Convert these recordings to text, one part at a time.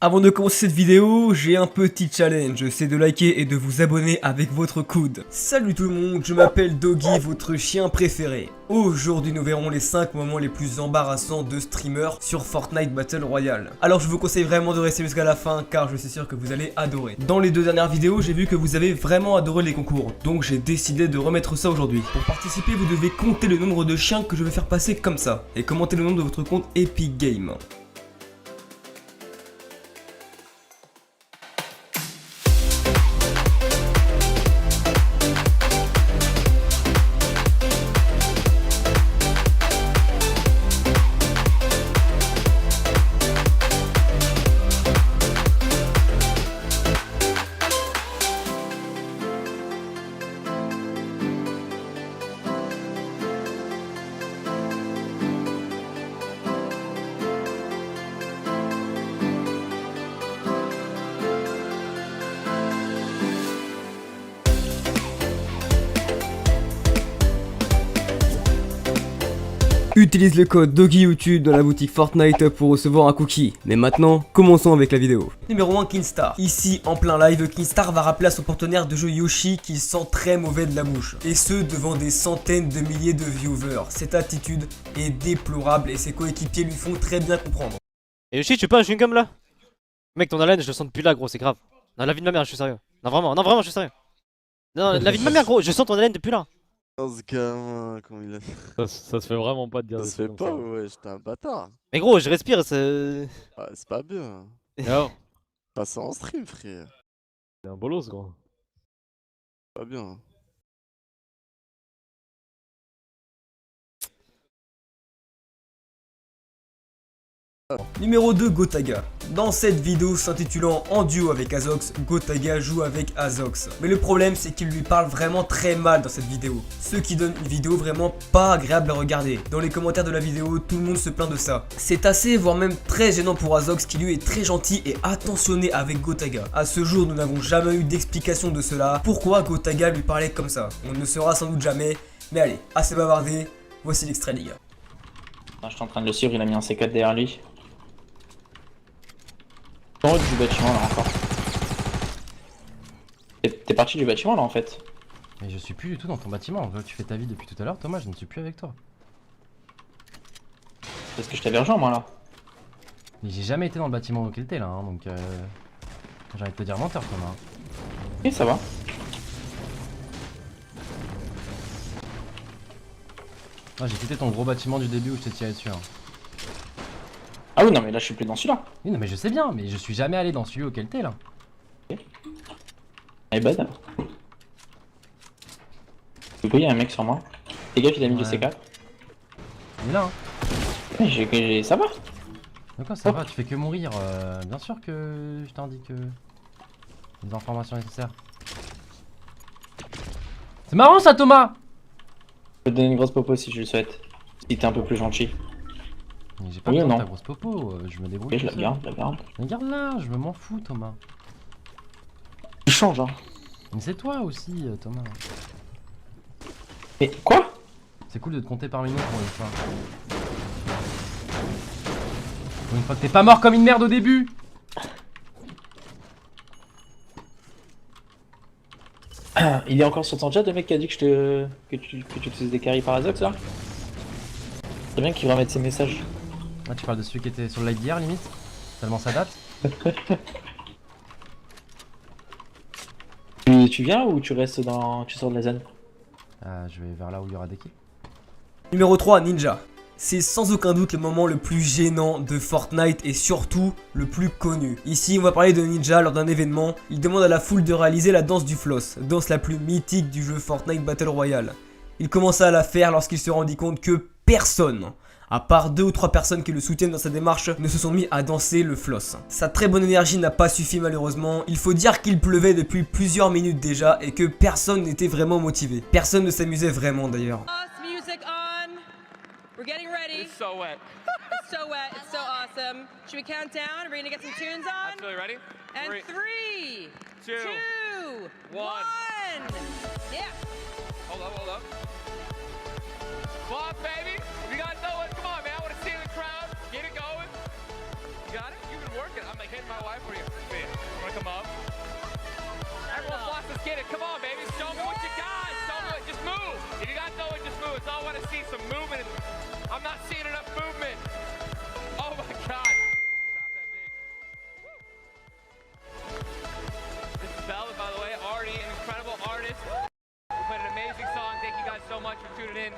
Avant de commencer cette vidéo, j'ai un petit challenge, c'est de liker et de vous abonner avec votre coude. Salut tout le monde, je m'appelle Doggy, votre chien préféré. Aujourd'hui nous verrons les 5 moments les plus embarrassants de streamers sur Fortnite Battle Royale. Alors je vous conseille vraiment de rester jusqu'à la fin car je suis sûr que vous allez adorer. Dans les deux dernières vidéos, j'ai vu que vous avez vraiment adoré les concours, donc j'ai décidé de remettre ça aujourd'hui. Pour participer, vous devez compter le nombre de chiens que je vais faire passer comme ça, et commenter le nom de votre compte Epic Games. Utilise le code DoggyYouTube dans la boutique Fortnite pour recevoir un cookie. Mais maintenant, commençons avec la vidéo. Numéro 1, Kinstar. Ici, en plein live, Kinstar va rappeler à son partenaire de jeu Yoshi qu'il sent très mauvais de la bouche. Et ce, devant des centaines de milliers de viewers. Cette attitude est déplorable et ses coéquipiers lui font très bien comprendre. Et Yoshi, tu veux pas un chewing-gum là? Mec, ton haleine, je le sens depuis là, gros, c'est grave. Non, la vie de ma mère, je suis sérieux. Non, vraiment, je suis sérieux. Non, la vie de ma mère, gros, je sens ton haleine depuis là. Oh, ce gamin, comment il a... Ça se fait vraiment pas de dire Ça des se fait trucs pas, comme ouais, j'étais un bâtard. Mais gros, je respire, c'est. Ah, c'est pas bien. ça. Oh, Pas ça en stream, frère. c'est un bolos, gros. Pas bien. Numéro 2, Gotaga. Dans cette vidéo s'intitulant En duo avec Azox, Gotaga joue avec Azox. Mais le problème c'est qu'il lui parle vraiment très mal dans cette vidéo. Ce qui donne une vidéo vraiment pas agréable à regarder. Dans les commentaires de la vidéo, tout le monde se plaint de ça. C'est assez, voire même très gênant pour Azox qui lui est très gentil et attentionné avec Gotaga. À ce jour, nous n'avons jamais eu d'explication de cela. Pourquoi Gotaga lui parlait comme ça? On ne le saura sans doute jamais. Mais allez, assez bavardé, voici l'extrait les gars. Je suis en train de le suivre, il a mis un C4 derrière lui. En haut du bâtiment là encore. T'es parti du bâtiment là en fait. Mais je suis plus du tout dans ton bâtiment, tu fais ta vie depuis tout à l'heure, Thomas, je ne suis plus avec toi. Parce que je t'avais rejoint moi là. Mais j'ai jamais été dans le bâtiment auquel t'es là, hein, donc j'ai envie de te dire menteur, Thomas. Et ça va. Moi j'ai quitté ton gros bâtiment du début où je t'ai tiré dessus. Hein. Ah oui non mais là je suis plus dans celui-là. Oui non mais je sais bien, mais je suis jamais allé dans celui auquel t'es là. Eh ben alors. Du coup il y a un mec sur moi. Fais gaffe il a mis du C4. Il est là, hein. Mais ça va. De quoi ça va, tu fais que mourir, bien sûr que je t'indique les informations nécessaires. C'est marrant ça, Thomas. Je peux te donner une grosse popo si je le souhaites. Si t'es un peu plus gentil. Mais j'ai pas Oui, besoin de non. ta grosse popo, je me débrouille. Ok je la tout seul. garde, je la garde. Mais garde là, je m'en fous, Thomas. Tu changes hein. Mais c'est toi aussi, Thomas. Mais quoi? C'est cool de te compter parmi nous pour une fois. Pour une fois que t'es pas mort comme une merde au début. Il est encore sur ton chat le mec qui a dit que tu te faisais des carries par Azox là? C'est bien qu'il remette ses messages. Ah, tu parles de celui qui était sur le live d'hier limite. Tellement ça date. Tu viens ou tu restes dans... tu sors de la zone? Je vais vers là où il y aura des kills. Numéro 3, Ninja. C'est sans aucun doute le moment le plus gênant de Fortnite et surtout le plus connu. Ici on va parler de Ninja lors d'un événement. Il demande à la foule de réaliser la danse du floss, danse la plus mythique du jeu Fortnite Battle Royale. Il commença à la faire lorsqu'il se rendit compte que personne, à part 2 ou 3 personnes qui le soutiennent dans sa démarche, ne se sont mis à danser le floss. Sa très bonne énergie n'a pas suffi malheureusement. Il faut dire qu'il pleuvait depuis plusieurs minutes déjà et que personne n'était vraiment motivé. Personne ne s'amusait vraiment d'ailleurs. Music on. We're getting ready. It's so wet. It's so wet. It's so awesome. Should we count down? We're gonna get some tunes on. Absolutely ready? And 3, 2, 1. Yeah. Hold up. Come on, baby. We gotta know it. Come on, man. I wanna see the crowd. Get it going. You got it? You've been working. I'm like hitting with my wife? What are you? Wait, you wanna come up? Everyone wants to get it. Come on, baby. Show me what you got. Show me what. Just move. If you got no one, just move. It's all I want to see. Some movement. I'm not seeing enough movement. Oh my God. Stop that big. This is Bella, by the way. Artie, an incredible artist. We played an amazing song. Thank you guys so much for tuning in.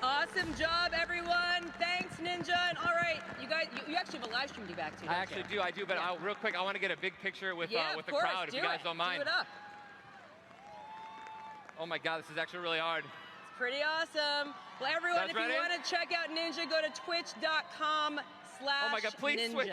Awesome job, everyone. Thanks, Ninja. And all right, you guys, you actually have a live stream to back to. I actually do, but real quick, I want to get a big picture with Yeah, the of course, crowd, if you guys don't mind. Do it up. Oh my God, this is actually really hard. It's pretty awesome. Well, everyone, Guys if you ready? want to check out Ninja, go to twitch.com/ninja. Oh my God, please switch.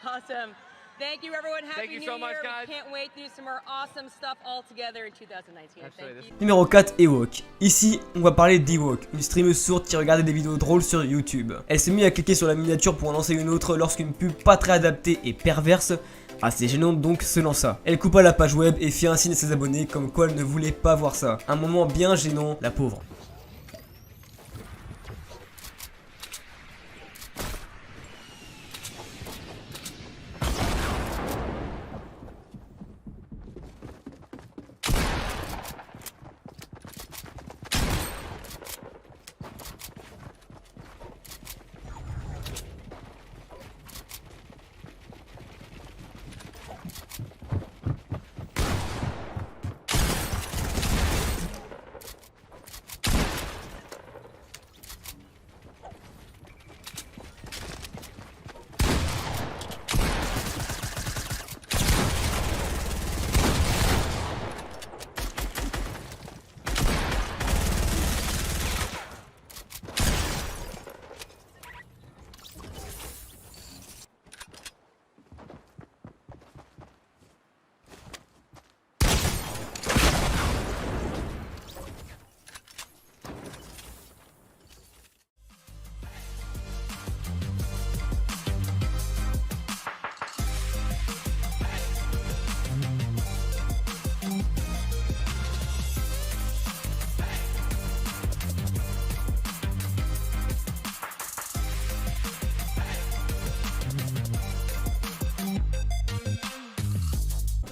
Awesome. Thank you, everyone. Happy Thank you New so much, Year. guys. We can't wait to do some more awesome stuff all together in 2019. Absolutely. Thank you. Numéro 4, Ewok. Ici, on va parler d'Ewok, une streameuse sourde qui regardait des vidéos drôles sur YouTube. Elle s'est mise à cliquer sur la miniature pour en lancer une autre lorsqu'une pub pas très adaptée et perverse, assez gênante donc, se lança. Elle coupa la page web et fit un signe à ses abonnés comme quoi elle ne voulait pas voir ça. Un moment bien gênant, la pauvre.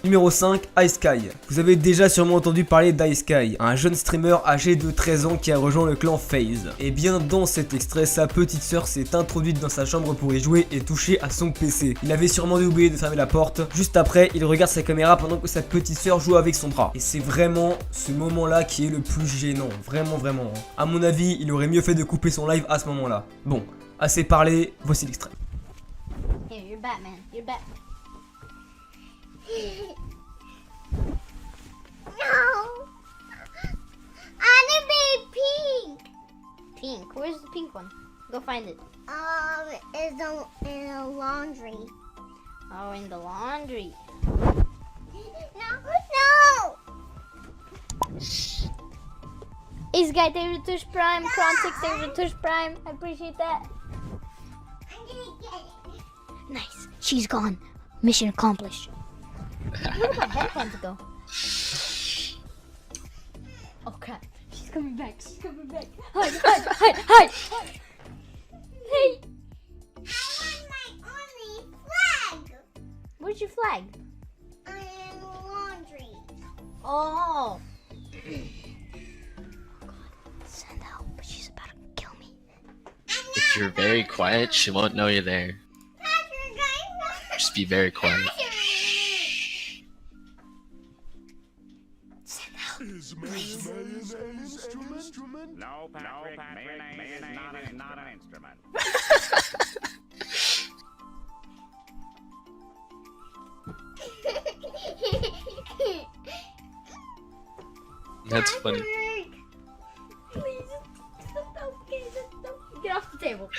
Numéro 5, iSky. Vous avez déjà sûrement entendu parler d'iSky, un jeune streamer âgé de 13 ans qui a rejoint le clan FaZe. Et bien dans cet extrait, sa petite sœur s'est introduite dans sa chambre pour y jouer et toucher à son PC. Il avait sûrement dû oublier de fermer la porte. Juste après, il regarde sa caméra pendant que sa petite sœur joue avec son bras. Et c'est vraiment ce moment-là qui est le plus gênant, vraiment. À mon avis, il aurait mieux fait de couper son live à ce moment-là. Bon, assez parlé, voici l'extrait. Here, you're Batman. You're Batman. No! I want to be pink! Pink? Where's the pink one? Go find it. It's in the laundry. Oh, in the laundry. No! Ace Guy, thank you to Tush Prime. Prawn6, thank you to Tush Prime. I appreciate that. I'm gonna get it. Nice. She's gone. Mission accomplished. Where did my headphones go? Oh crap. She's coming back. She's coming back. Hide. Hey. I want my only flag. Where's your flag? I'm in the laundry. Oh. God. Send help. She's about to kill me. If you're very quiet, she won't know you're there. Just be very quiet. Is mayonnaise an instrument? No, Patrick, mayonnaise is not an instrument. That's funny. Please, don't get off the table.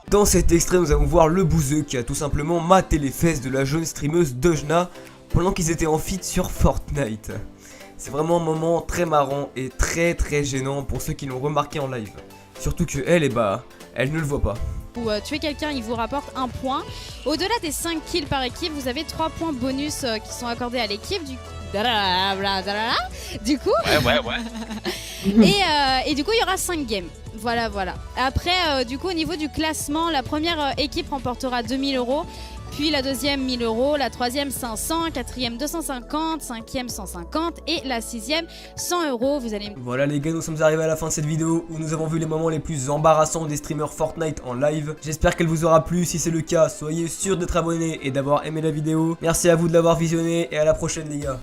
Dans cet extrait, nous allons voir le bouseux qui a tout simplement maté les fesses de la jeune streameuse Dojna pendant qu'ils étaient en feat sur Fortnite. C'est vraiment un moment très marrant et très gênant pour ceux qui l'ont remarqué en live. Surtout que elle, elle ne le voit pas. Ou tuer quelqu'un, il vous rapporte 1 point. Au-delà des 5 kills par équipe, vous avez 3 points bonus qui sont accordés à l'équipe. Du coup, et du coup, il y aura 5 games. Voilà. Après, du coup, au niveau du classement, la première équipe remportera 2000 €. Puis la deuxième 1000 €, la troisième 500, quatrième 250, cinquième 150 et la sixième 100 €. Vous allez... Voilà les gars, nous sommes arrivés à la fin de cette vidéo où nous avons vu les moments les plus embarrassants des streamers Fortnite en live. J'espère qu'elle vous aura plu, si c'est le cas, soyez sûr d'être abonné et d'avoir aimé la vidéo. Merci à vous de l'avoir visionné et à la prochaine les gars.